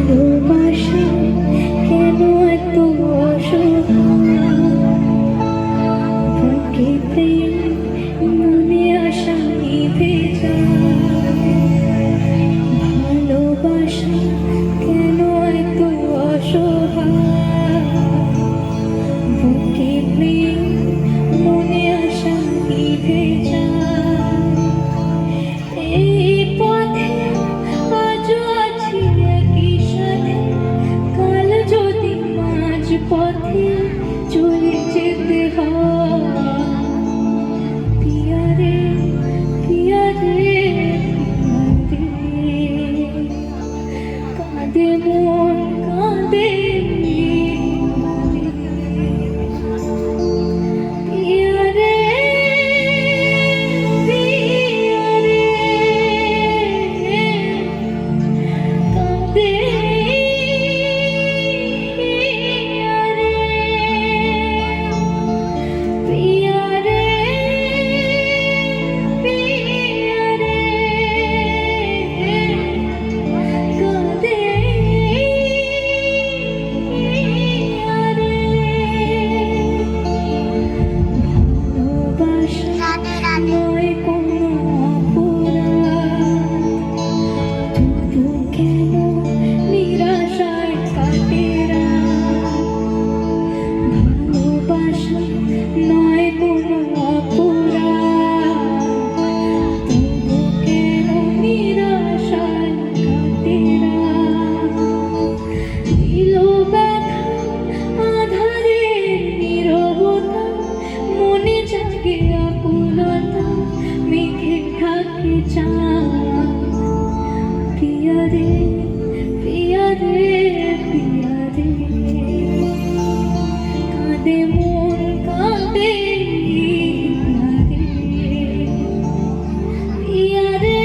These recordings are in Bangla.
ভালোবাসা কেন এত অসহায় বুকে প্রেম মনে আশা নিভে যায় ভালোবাসা কেন এত অসহায় বুকে প্রেম মনে আশা নিভে যায় এই পথে আজও আছি একই সাথে কাল যদি মাঝ পথে চলে যেতে হয় পিয়া রে পিয়া রে কাঁদে মন কাঁদে পিয়া রে পিয়া রে কাঁদে পিয়া রে পিয়া রে পিয়া রে কাঁদে পিয়া রে ভালোবাসা নয় কোনো অপরাধ তবু কেন নিরাশায় কাটে রাত ভালোবাসা নয় কোনো অপরাধ তবু কেন নিরাশায় কাটে রাত দিল ব্যথা আধারের নীরবতা মনে জাগে আকুলতা মেঘে ঢাকে চাঁদ পিয়া রে পিয়া রে পিয়া রে কাঁদে মন কাঁদে পিয়া রে পিয়া রে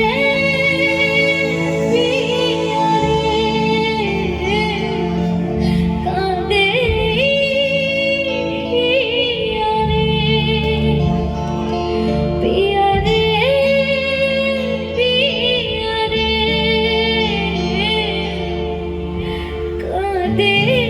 কাঁদে পিয়া রে পিয়া রে পিয়া রে কাঁদে